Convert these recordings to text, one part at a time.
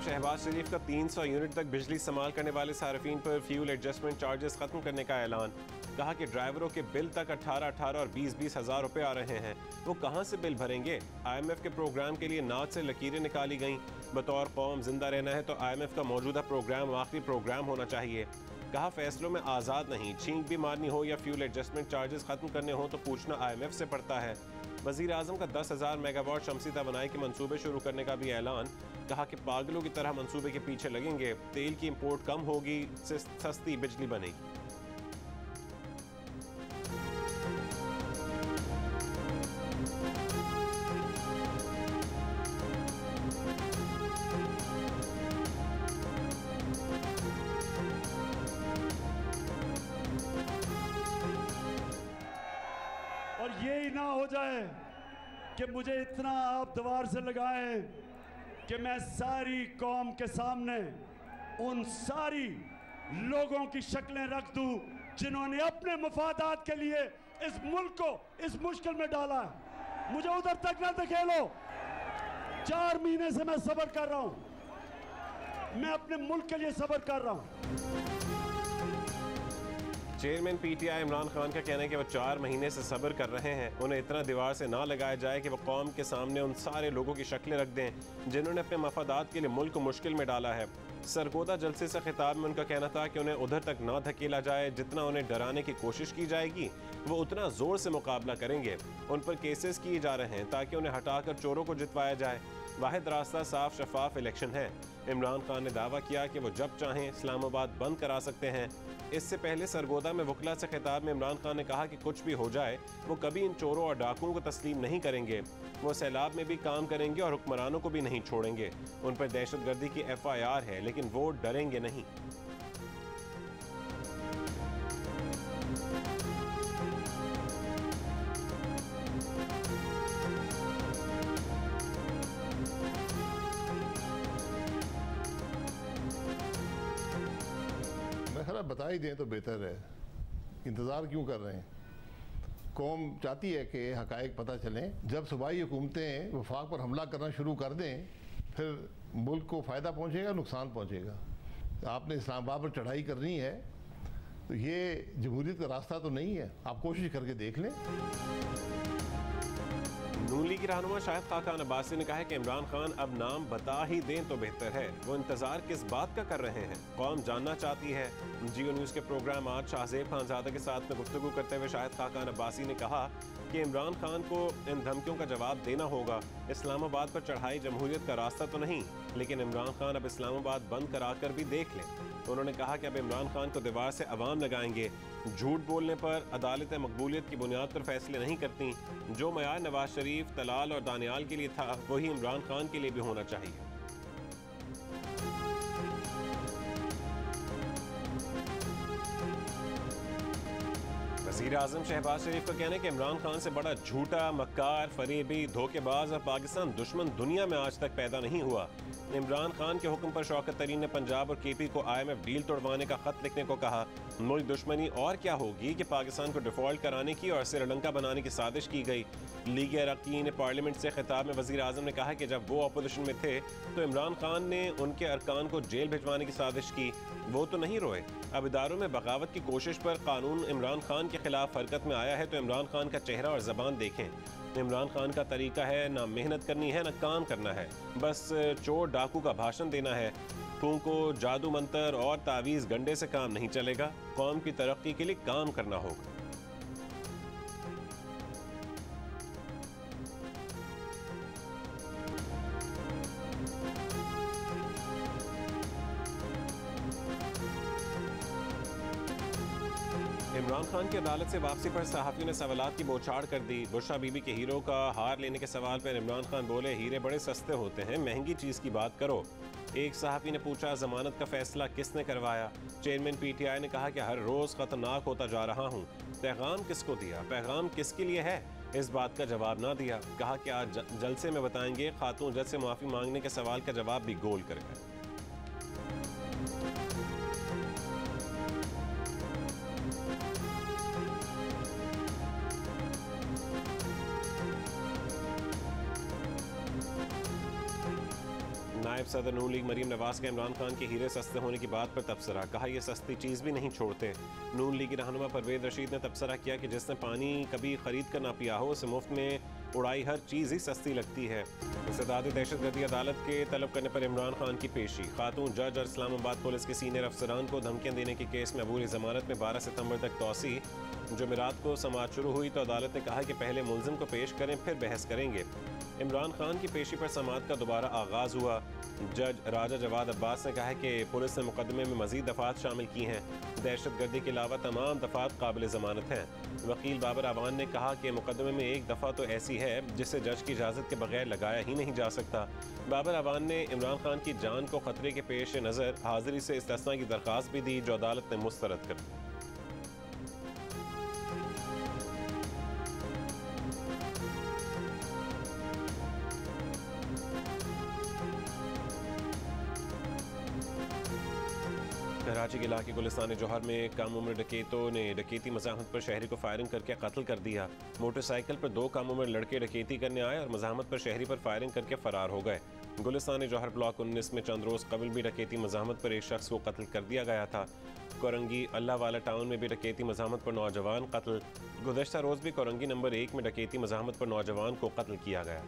शहबाज शरीफ का 300 यूनिट तक बिजली इस्तेमाल करने वाले सार्फिन पर फ्यूल एडजस्टमेंट चार्जेस खत्म करने का ऐलान। कहा कि ड्राइवरों के बिल तक 18-18 और 20-20 हज़ार रुपए आ रहे हैं, वो कहां से बिल भरेंगे। IMF के प्रोग्राम के लिए नाक से लकीरें निकाली गईं। बतौर कौम जिंदा रहना है तो IMF का मौजूदा प्रोग्राम आखिरी प्रोग्राम होना चाहिए। कहा फैसलों में आज़ाद नहीं, छींक भी मारनी हो या फ्यूल एडजस्टमेंट चार्जेस खत्म करने हो तो पूछना IMF से पड़ता है। वज़ीर आज़म का 10,000 मेगावाट शमसी तवानाई के मंसूबे शुरू करने का भी ऐलान। कहा कि पागलों की तरह मंसूबे के पीछे लगेंगे, तेल की इंपोर्ट कम होगी, सस्ती बिजली बनेगी। और ये ही ना हो जाए कि मुझे इतना आप दीवार से लगाएं कि मैं सारी कौम के सामने उन सारी लोगों की शक्लें रख दूं जिन्होंने अपने मफादात के लिए इस मुल्क को इस मुश्किल में डाला है। मुझे उधर तक ना धकेलो। 4 महीने से मैं सब्र कर रहा हूं, मैं अपने मुल्क के लिए सब्र कर रहा हूं। चेयरमैन PTI इमरान खान का कहना है कि वो 4 महीने से सब्र कर रहे हैं। उन्हें इतना दीवार से ना लगाया जाए कि वो कौम के सामने उन सारे लोगों की शक्लें रख दें जिन्होंने अपने मफादात के लिए मुल्क को मुश्किल में डाला है। सरगोदा जलसे से खिताब में उनका कहना था कि उन्हें उधर तक ना धकेला जाए, जितना उन्हें डराने की कोशिश की जाएगी वो उतना जोर से मुकाबला करेंगे। उन पर केसेस किए जा रहे हैं ताकि उन्हें हटाकर चोरों को जितवाया जाए। वाहिद रास्ता साफ शफाफ इलेक्शन है। इमरान खान ने दावा किया कि वो जब चाहें इस्लामाबाद बंद करा सकते हैं। इससे पहले सरगोदा में वकला से खिताब में इमरान खान ने कहा कि कुछ भी हो जाए वो कभी इन चोरों और डाकुओं को तस्लीम नहीं करेंगे। वो सैलाब में भी काम करेंगे और हुक्मरानों को भी नहीं छोड़ेंगे। उन पर दहशतगर्दी की FIR है लेकिन वो डरेंगे नहीं। बता ही दें तो बेहतर है, इंतज़ार क्यों कर रहे हैं। कौम चाहती है कि हकायक पता चलें। जब सूबाई हुकूमतें वफाक पर हमला करना शुरू कर दें फिर मुल्क को फ़ायदा पहुंचेगा, नुकसान पहुंचेगा। आपने इस्लामाबाद पर चढ़ाई करनी है तो ये जमहूरियत का रास्ता तो नहीं है, आप कोशिश करके देख लें। नून लीग की रहनुमा शाहिद खाकान अब्बासी ने कहा है कि इमरान खान अब नाम बता ही दें तो बेहतर है। वो इंतजार किस बात का कर रहे हैं, कौम जानना चाहती है। जियो न्यूज़ के प्रोग्राम आज शाहजेब खानजादा के साथ में गुफ्तगू करते हुए शाहिद खाकान अब्बासी ने कहा कि इमरान खान को इन धमकियों का जवाब देना होगा। इस्लामाबाद पर चढ़ाई जमहूरियत का रास्ता तो नहीं, लेकिन इमरान खान अब इस्लामाबाद बंद कराकर भी देख लें। उन्होंने कहा कि अब इमरान खान को दीवार से अवाम लगाएंगे। झूठ बोलने पर अदालतें मकबूलियत की बुनियाद पर फैसले नहीं करती। जो मयार नवाज शरीफ, तलाल और दानियाल के लिए था वही इमरान खान के लिए भी होना चाहिए। वज़ीर आज़म शहबाज शरीफ का कहना है कि इमरान खान से बड़ा झूठा, मक्कार, फरेबी, धोखेबाज और पाकिस्तान दुश्मन दुनिया में आज तक पैदा नहीं हुआ। इमरान खान के हुक्म पर शौकत तरीन ने पंजाब और KP को IMF डील तोड़वाने का खत लिखने को कहा। मुल्क दुश्मनी और क्या होगी कि पाकिस्तान को डिफॉल्ट कराने की और श्रीलंका बनाने की साजिश की गई। लीग अरकान पार्लियामेंट से खिताब में वज़ीर आज़म ने कहा कि जब वो अपोजिशन में थे तो इमरान खान ने उनके अरकान को जेल भिजवाने की साजिश की, वो तो नहीं रोए। अब इदारों में बगावत की कोशिश पर कानून इमरान खान के खिलाफ हरकत में आया है तो इमरान खान का चेहरा और ज़बान देखें। इमरान खान का तरीका है ना मेहनत करनी है ना काम करना है, बस चोर डाकू का भाषण देना है। फूंको, जादू मंतर और तावीज़ गंडे से काम नहीं चलेगा। कौम की तरक्की के लिए काम करना होगा। इमरान खान की अदालत से वापसी पर सहाफ़ियों ने सवालात की बौछार कर दी। बुशरा बीबी के हीरो का हार लेने के सवाल पर इमरान खान बोले, हीरे बड़े सस्ते होते हैं, महंगी चीज़ की बात करो। एक सहाफ़ी ने पूछा, जमानत का फैसला किसने करवाया। चेयरमैन PTI ने कहा कि हर रोज़ ख़तरनाक होता जा रहा हूँ। पैगाम किसको दिया, पैगाम किसके लिए है, इस बात का जवाब ना दिया। कहा कि आज जलसे में बताएंगे। खातून जज से माफ़ी मांगने के सवाल का जवाब भी गोल कर गए। नायब सदर नून लीग मरीम नवाज का इमरान खान के हीरे सस्ते होने की बात पर तबसरा, कहा यह सस्ती चीज़ भी नहीं छोड़ते। नून लीगी रहनुमा परवेज रशीद ने तबसरा किया कि जिसने पानी कभी खरीद कर ना पिया हो उसे मुफ्त में उड़ाई हर चीज़ ही सस्ती लगती है। इस्तेदादी दहशतगर्दी अदालत के तलब करने पर इमरान खान की पेशी, खातून जज और इस्लामाबाद पुलिस के सीनियर अफसरान को धमकियां देने के केस में अबूरी जमानत में 12 सितंबर तक तौसी। जुमेरात को समाअत शुरू हुई तो अदालत ने कहा कि पहले मुलजिम को पेश करें फिर बहस करेंगे। इमरान खान की पेशी पर समाअत का दोबारा आगाज़ हुआ। जज राजा जवाद अब्बास ने कहा कि पुलिस ने मुकदमे में मजीद दफात शामिल की हैं। दहशतगर्दी के अलावा तमाम दफात काबिल ज़मानत हैं। वकील बाबर आवान ने कहा कि मुकदमे में एक दफ़ा तो ऐसी है जिसे जज की इजाज़त के बगैर लगाया ही नहीं जा सकता। बाबर आवान ने इमरान खान की जान को खतरे के पेश नज़र हाजिरी से इस्तिस्ना की दरख्वास्त भी दी, जो अदालत ने मुस्तरद कर दी। कराची के इलाके गुलिस्तान जौहर में कम उम्र डकैतों ने डकैती मज़ाहमत पर शहरी को फायरिंग करके कत्ल कर दिया। मोटरसाइकिल पर 2 कम उम्र लड़के डकैती करने आए और मज़ाहमत पर शहरी पर फायरिंग करके फरार हो गए। गुलिस्तान जौहर ब्लॉक 19 में चंद रोज़ कबल भी डकैती मज़ाहमत पर एक शख्स को कत्ल कर दिया गया था। कोरंगी अल्लाह वाला टाउन में भी डकैती मज़ाहमत पर नौजवान कत्ल। गुज़श्ता रोज़ भी कोरंगी नंबर 1 में डकैती मज़ाहमत पर नौजवान को कत्ल किया गया।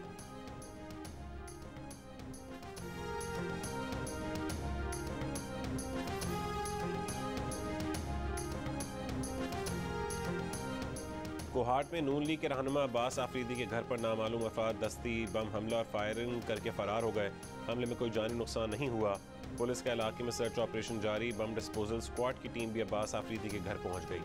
कोहाट में नून लीग के रहनुमा अब्बास आफरीदी के घर पर नामालूम अफराद दस्ती बम हमला और फायरिंग करके फरार हो गए। हमले में कोई जानी नुकसान नहीं हुआ। पुलिस के इलाके में सर्च ऑपरेशन जारी। बम डिस्पोजल स्क्वाड की टीम भी अब्बास आफरीदी के घर पहुंच गई।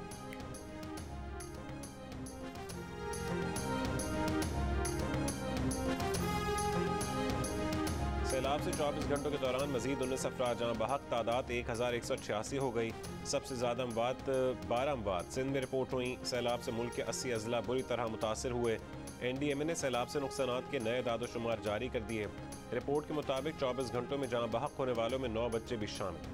सैलाब से 24 घंटों के दौरान मजीद 19 अफराद जहाँ बहक तादाद 1186 हो गई। सबसे ज़्यादा अमवात 12 अमवात सिंध में रिपोर्ट हुई। सैलाब से मुल्क के 80 अजला बुरी तरह मुतासर हुए। NDMA ने सैलाब से नुकसानात के नए दादोशुमार जारी कर दिए। रिपोर्ट के मुताबिक 24 घंटों में जहाँ बहक होने वालों में 9 बच्चे भी शामिल।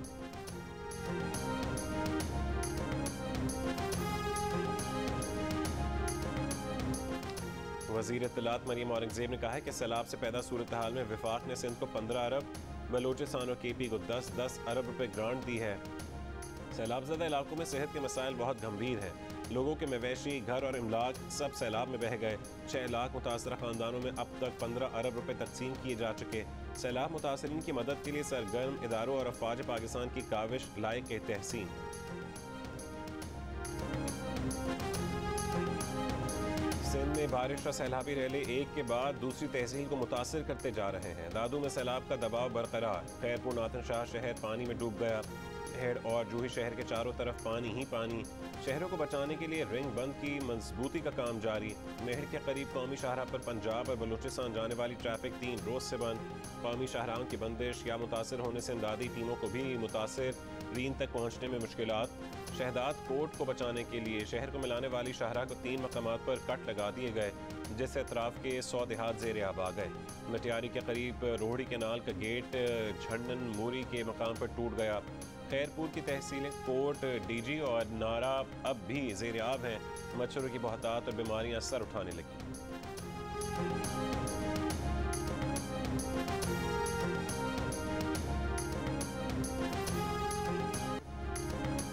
वज़ीर इत्तलात मरीम औरंगज़ेब ने कहा है कि सैलाब से पैदा सूरत हाल में विफाक ने सिंध को 15 अरब, बलोचिस्तान और KP को 10-10 अरब रुपए ग्रांट दी है। सैलाबज़दा इलाकों में सेहत के मसाइल बहुत गंभीर हैं। लोगों के मवेशी, घर और इमलाक सब सैलाब में बह गए। 6 लाख मुतासरा ख़ानदानों में अब तक 15 अरब रुपए तकसीम किए जा चुके। सैलाब मुतासरीन की मदद के लिए सरगर्म इदारों और अफवाज पाकिस्तान की काविश लायक तहसीन। सिंध में बारिश और सैलाबी रैले एक के बाद दूसरी तहसील को मुतासर करते जा रहे हैं। दादू में सैलाब का दबाव बरकरार। खैरपुर नाथन शाह शहर पानी में डूब गया। हेड और जूही शहर के चारों तरफ पानी ही पानी। शहरों को बचाने के लिए रिंग बंद की मजबूती का काम जारी। नहर के करीब कौमी शाहराह पर पंजाब और बलूचिस्तान जाने वाली ट्रैफिक 3 रोज से बंद। कौमी शाहराहों की बंदिश या मुतासर होने से इमदादी टीमों को भी मुतासर रीन तक पहुँचने में मुश्किलात। शहदाद कोर्ट को बचाने के लिए शहर को मिलाने वाली शाहराह को 3 मकामात पर कट लगा दिए गए, जिससे अतराफ के 100 देहात ज़ेर आब आ गए। मटियारी के करीब रोहड़ी केनाल का गेट झंडन मूरी के मकाम पर टूट गया। खैरपुर की तहसीलें कोट, DG और नारा अब भी ज़ेर आब हैं। मच्छरों की बहुतात और बीमारियां सर उठाने लगी।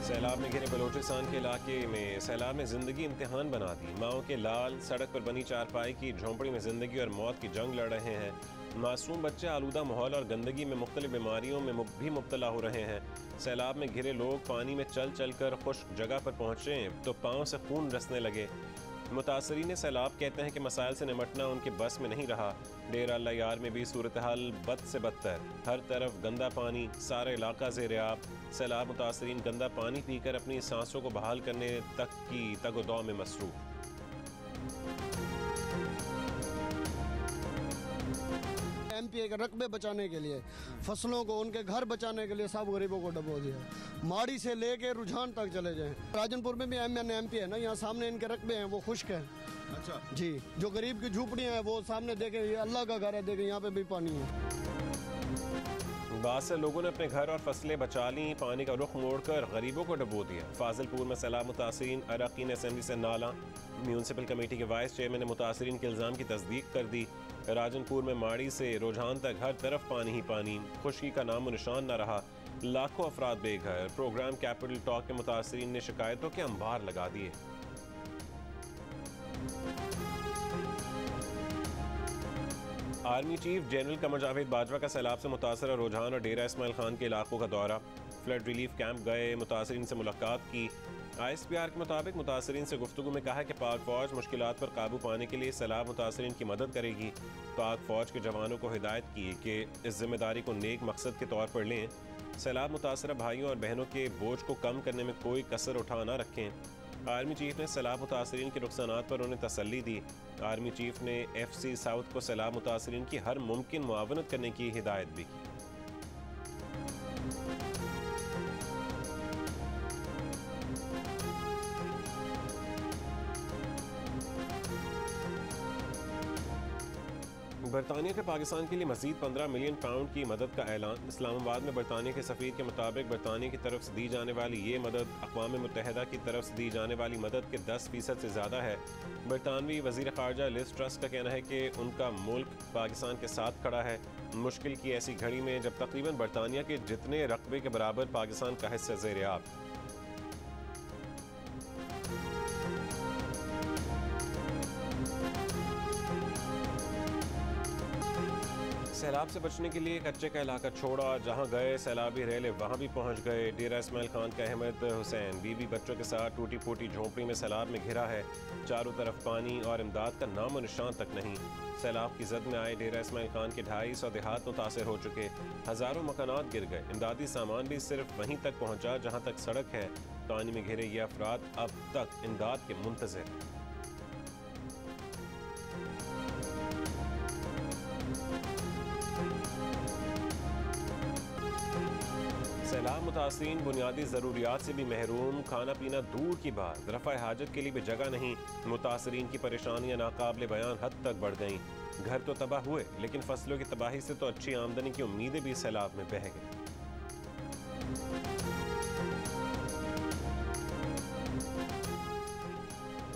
सैलाब में घिरे बलोचिस्तान के इलाके में सैलाब ने जिंदगी इम्तिहान बना दी। माओ के लाल सड़क पर बनी चारपाई की झोंपड़ी में जिंदगी और मौत की जंग लड़ रहे हैं। मासूम बच्चे आलूदा माहौल और गंदगी में मुख्तलिफ बीमारियों में भी मुब्तला हो रहे हैं। सैलाब में घिरे लोग पानी में चल चल कर खुश्क जगह पर पहुँचे तो पाँव से खून रसने लगे। मुतासरीन सैलाब कहते हैं कि मसाइल से निमटना उनके बस में नहीं रहा। डेरा अल्लाह यार में भी सूरत हाल बद से बदतर। हर तरफ गंदा पानी, सारा इलाका ज़ेर आब। सैलाब मुतासरीन गंदा पानी पीकर अपनी सांसों को बहाल करने तक की तगोदौ में मसरूफ़। MPA के रकबे बचाने के लिए, फसलों को, उनके घर बचाने के लिए सब गरीबों को डबो दिया। माड़ी से लेके रुझान तक चले जाएं। राजनपुर में भी MP है ना, यहाँ सामने इनके रकबे हैं वो खुश्क है। अच्छा जी, जो गरीब की झूपड़ियाँ हैं वो सामने देखे, ये अल्लाह का घर है, देखे यहाँ पे भी पानी है। बहुत से लोगों ने अपने घर और फसलें बचा ली, पानी का रुख मोड़कर गरीबों को डुबो दिया। फाजिलपुर में सैलाब मुतासरीन, अरकान असेंबली से नाला। म्यूनसिपल कमेटी के वाइस चेयरमैन ने मुतासरीन के इल्ज़ाम की तस्दीक कर दी। राजनपुर में माड़ी से रुझान तक हर तरफ पानी ही पानी, खुशकी का नामो निशान न रहा, लाखों अफराद बेघर। प्रोग्राम कैपिटल टॉक के मुतासरीन ने शिकायतों के अंबार लगा दिए। Army chief general Qamar Javed Bajwa का सैलाब से मुतासर रुझान और डेरा इस्माइल खान के इलाकों का दौरा। फ्लड रिलीफ कैंप गए, मुतासरीन से मुलाकात की। ISPR के मुताबिक मुतासरीन से गुफ्तगू में कहा कि पाक फौज मुश्किलात पर काबू पाने के लिए सैलाब मुतासरीन की मदद करेगी। पाक फौज के जवानों को हिदायत की कि इस जिम्मेदारी को नेक मकसद के तौर पर लें। सैलाब मुतासरा भाइयों और बहनों के बोझ को कम करने में कोई कसर उठा न रखें। आर्मी चीफ ने सैलाब मुतासरीन के नुकसानात पर उन्हें तसल्ली दी। आर्मी चीफ ने FC साउथ को सैलाब मुतासरीन की हर मुमकिन मुआवनत करने की हिदायत भी की। बरतानिया का पाकिस्तान के लिए मजीद 15 मिलियन पाउंड की मदद का ऐलान। इस्लामाबाद में बरतानिया के सफ़ीर के मुताबिक बरतानिया की तरफ से दी जाने वाली ये मदद अक़वाम मुत्तहिदा की तरफ से दी जाने वाली मदद के 10% से ज़्यादा है। बरतानवी वज़ीर ख़ारजा लिज़ ट्रस का कहना है कि उनका मुल्क पाकिस्तान के साथ खड़ा है, मुश्किल की ऐसी घड़ी में जब तकरीबन बरतानिया के जितने रकबे के बराबर पाकिस्तान का हिस्सा ज़ेर-ए-आब। सैलाब से बचने के लिए कच्चे का इलाका छोड़ा, जहां गए सैलाबी रेले वहां भी पहुंच गए। डेरा इस्माइल खान का अहमद हुसैन बीवी बच्चों के साथ टूटी फूटी झोंपड़ी में सैलाब में घिरा है। चारों तरफ पानी और इमदाद का नामो निशान तक नहीं। सैलाब की जद में आए डेरा इस्माइल खान के 250 देहात मुतासर हो चुके, हज़ारों मकानात गिर गए। इमदादी सामान भी सिर्फ वहीं तक पहुंचा जहां तक सड़क है। पानी में घिरे ये अफराद अब तक इमदाद के मुंतज़िर। सैलाब मुतासरीन बुनियादी ज़रूरियात से भी महरूम, खाना पीना दूर की बात, रफ़ा हाजत के लिए भी जगह नहीं। मुतासरीन की परेशानियां नाकाबिले बयान हद तक बढ़ गईं। घर तो तबाह हुए, लेकिन फसलों की तबाही से तो अच्छी आमदनी की उम्मीदें भी सैलाब में बह गईं।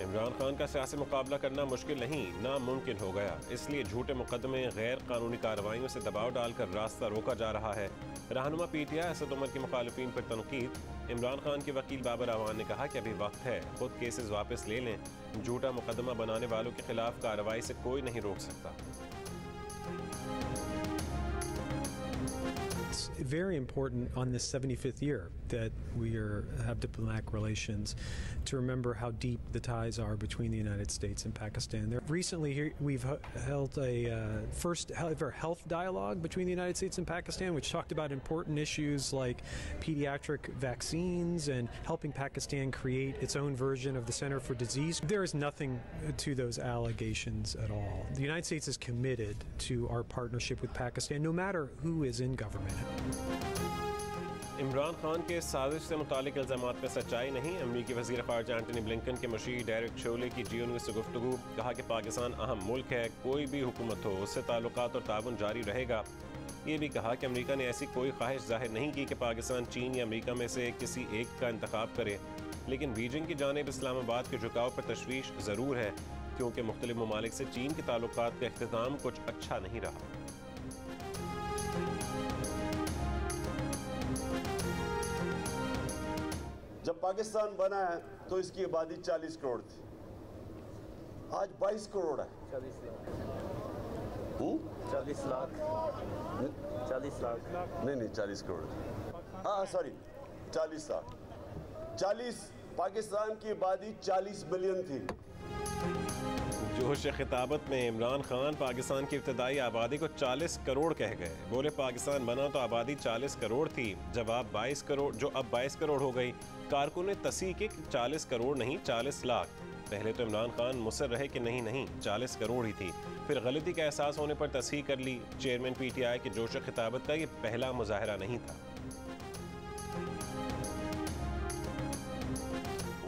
इमरान खान का सियासी मुकाबला करना मुश्किल नहीं, नामुमकिन हो गया। इसलिए झूठे मुकदमे, गैर कानूनी कार्रवाइयों से दबाव डालकर रास्ता रोका जा रहा है। रहनुमा PTI असद उमर की मुखालिफिन पर तनकीद। इमरान खान के वकील बाबर अवान ने कहा कि अभी वक्त है, खुद केसेस वापस ले लें। झूठा मुकदमा बनाने वालों के खिलाफ कार्रवाई से कोई नहीं रोक सकता। Very important on this 75th year that we have diplomatic relations to remember how deep the ties are between the United States and Pakistan. Recently here we've held a first ever health dialogue between the United States and Pakistan, which talked about important issues like pediatric vaccines and helping Pakistan create its own version of the Center for Disease. There is nothing to those allegations at all. The United States is committed to our partnership with Pakistan, no matter who is in government. Imran Khan के साजिश से मुतालिक इल्ज़ामात में सच्चाई नहीं। अमरीकी वज़ीर ख़ारजा Antony Blinken के मशीर डेरेक शोले की GEO न्यूज़ से गुफ्तगू। कहा कि पाकिस्तान अहम मुल्क है, कोई भी हुकूमत हो उससे ताल्लुकात और ताउन जारी रहेगा। ये भी कहा कि अमरीका ने ऐसी कोई ख्वाहिश जाहिर नहीं की कि पाकिस्तान चीन या अमरीका में से किसी एक का इंतखाब करे, लेकिन बीजिंग की जानिब इस्लामाबाद के झुकाव पर तशवीश ज़रूर है, क्योंकि मुख्तलिफ ममालिक से चीन के ताल्लुकात का इख्तिताम कुछ अच्छा नहीं रहा। जब पाकिस्तान बना है तो इसकी आबादी 40 करोड़ थी, आज 22 करोड़ है। 40 लाख 40 लाख नहीं 40 करोड़, हाँ सॉरी 40 लाख 40। पाकिस्तान की आबादी 40 मिलियन थी। जोश खिताबत में इमरान खान पाकिस्तान की इब्तदाई आबादी को 40 करोड़ कह गए। बोले पाकिस्तान बना तो आबादी 40 करोड़ थी, जो अब 22 करोड़ हो गई। कारकुन ने तस्दीक की 40 करोड़ नहीं 40 लाख। पहले तो इमरान खान मुसर रहे कि नहीं 40 करोड़ ही थी, फिर गलती का एहसास होने पर तस्दीक कर ली। चेयरमैन PTI के जोश खिताबत का ये पहला मुजाहरा नहीं था।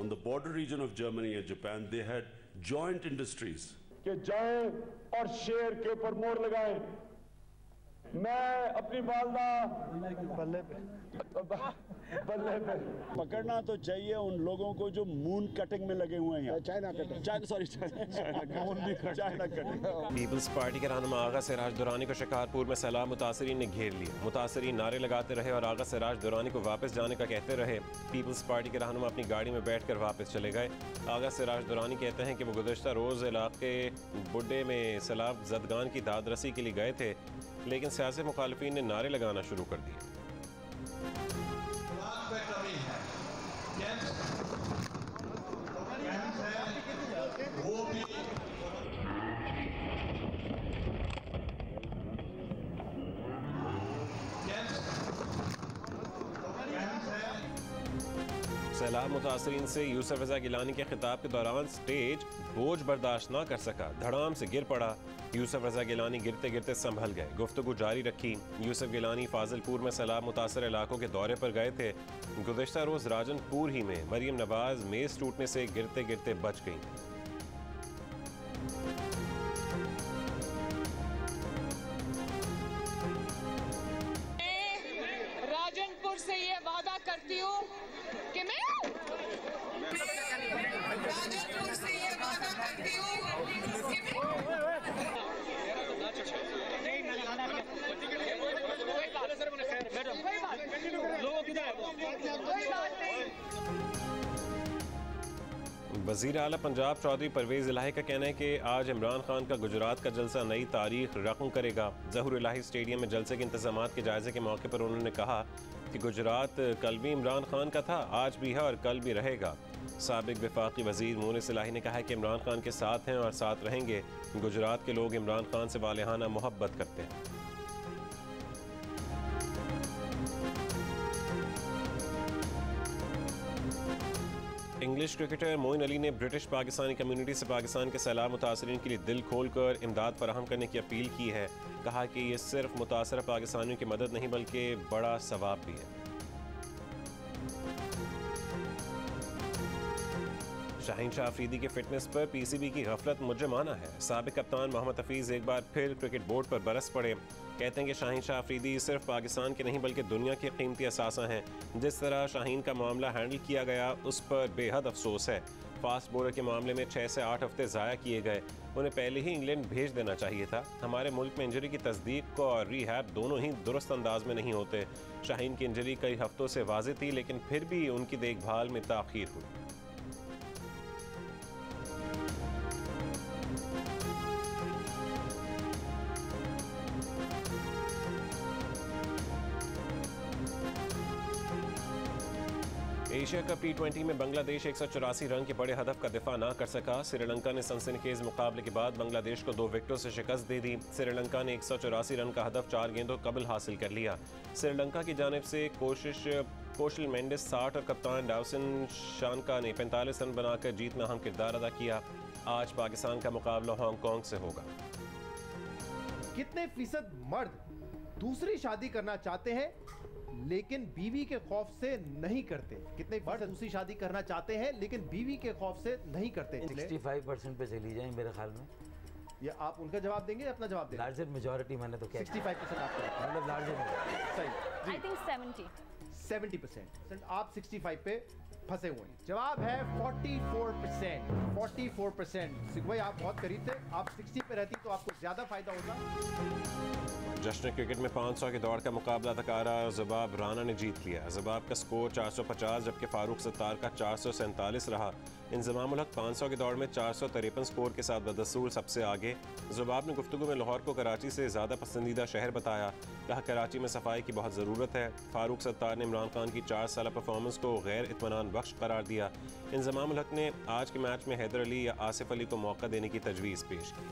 On the border region of Germany and Japan, they had joint industries. कि जाएं और शेर के ऊपर मोहर लगाएं। मैं अपनी बालदा बल्ले पे पकड़ना तो चाहिए उन लोगों को जो मून कटिंग में लगे हुए हैं। China cutting. पीपल्स पार्टी के रहनुमा आगा सिराज दुरानी को शिकारपुर में सैलाब मुतासरीन ने घेर लिया। मुतासरीन नारे लगाते रहे और आगा सिराज दुरानी को वापस जाने का कहते रहे। पीपल्स पार्टी के रहनुमा अपनी गाड़ी में बैठकर वापस चले गए। आगा सिराज दुरानी कहते हैं कि वो गुज़श्ता रोज़ इलाके बुड्डे में सैलाब ज़दगान की दादरसी के लिए गए थे, लेकिन सियासी मुखालफीन ने नारे लगाना शुरू कर दिए। सैलाब मुतासरीन से यूसुफ रज़ा गिलानी के खिताब के दौरान स्टेज बोझ बर्दाश्त न कर सका, धड़ाम से गिर पड़ा। यूसुफ रज़ा गिलानी गिरते गिरते संभल गए, गुफ्तगू जारी रखी। यूसुफ गिलानी फाजिलपुर में सैलाब मुतासर इलाकों के दौरे पर गए थे। गुज़श्ता रोज़ राजनपुर ही में मरियम नवाज मेज़ टूटने से गिरते गिरते बच गईं। राजनपुर से ये वादा करती हूँ कि मैं राजनपुर से ये वादा करती हूँ कि वज़ीर आला पंजाब चौधरी परवेज़ इलाही का कहना है कि आज इमरान खान का गुजरात का जलसा नई तारीख रकम करेगा। ज़हूर इलाही स्टेडियम में जलसे के इंतजामात के जायजे के मौके पर उन्होंने कहा कि गुजरात कल भी इमरान खान का था, आज भी है और कल भी रहेगा। साबिक वफाकी वज़ीर मोनिस इलाही ने कहा है कि इमरान खान के साथ हैं और साथ रहेंगे। गुजरात के लोग इमरान खान से वालेहाना मोहब्बत करते हैं। इंग्लिश क्रिकेटर मोइन अली ने ब्रिटिश पाकिस्तानी कम्युनिटी से पाकिस्तान के सैलाब मुतासरीन के लिए दिल खोल कर इमदाद फराहम करने की अपील की है। कहा कि ये सिर्फ मुतासर पाकिस्तानियों की मदद नहीं बल्कि बड़ा सवाब भी है। शाहीन शाह अफरीदी के फिटनेस पर पीसीबी की गफलत मुजरमाना है। साबिक कप्तान मोहम्मद हफीज़ एक बार फिर क्रिकेट बोर्ड पर बरस पड़े। कहते हैं कि शाहीन शाह अफरीदी सिर्फ पाकिस्तान के नहीं बल्कि दुनिया के कीमती असासा हैं। जिस तरह शाहीन का मामला हैंडल किया गया उस पर बेहद अफसोस है। फास्ट बॉलर के मामले में 6 से 8 हफ्ते ज़ाया किए गए। उन्हें पहले ही इंग्लैंड भेज देना चाहिए था। हमारे मुल्क में इंजरी की तस्दीक और रिहैब दोनों ही दुरुस्त अंदाज में नहीं होते। शाहीन की इंजरी कई हफ्तों से वाज़ेह थी, लेकिन फिर भी उनकी देखभाल में ताख़ीर हुई। एशिया कप T20 में बांग्लादेश 184 रन के बड़े हदफ का दिफा ना कर सका। श्रीलंका ने सनसनीखेज मुकाबले के बाद बांग्लादेश को 2 विकेटों से शिकस्त दे दी। श्रीलंका ने 184 रन का हदफ 4 गेंदों कबल हासिल कर लिया। श्रीलंका की जानिब से कौशल मेंडिस 60 और कप्तान डावसन शानका ने 45 रन बनाकर जीत में अहम किरदार अदा किया। आज पाकिस्तान का मुकाबला हांगकांग से होगा। कितने फीसद मर्द दूसरी शादी करना चाहते हैं लेकिन बीवी के खौफ से नहीं करते? कितने मर्द दूसरी शादी करना चाहते हैं लेकिन बीवी के खौफ से नहीं करते? 65% पे चली जाए मेरे ख्याल में। ये आप उनका जवाब देंगे या अपना जवाब देंगे? लार्जर मेजॉरिटी मैंने तो क्या 65% आपका मतलब लार्जर सही। I think 70%। आप 65 पे फंसे हुए हैं। जवाब है 44%। 44%। भाई आप बहुत करीब थे। आप 60 पे रहती तो आपको ज्यादा फायदा होता। जश्न क्रिकेट में 500 के दौड़ का मुकाबला तकारा ज़बाब राना ने जीत लिया। ज़बाब का स्कोर 450 जबकि फारूक सत्तार का 447 रहा। इंज़मामुल हक 500 की दौड़ में 453 स्कोर के साथ बदसूर सबसे आगे। ज़बाब ने गुफ्तगू में लाहौर को कराची से ज़्यादा पसंदीदा शहर बताया। कहा कराची में सफाई की बहुत ज़रूरत है। फारूक सत्तार ने इमरान खान की 4 साला परफॉर्मेंस को गैर इत्मीनान बख्श करार दिया। इंज़मामुल हक ने आज के मैच में हैदर अली या आसिफ अली को मौका देने की तजवीज़ पेश की।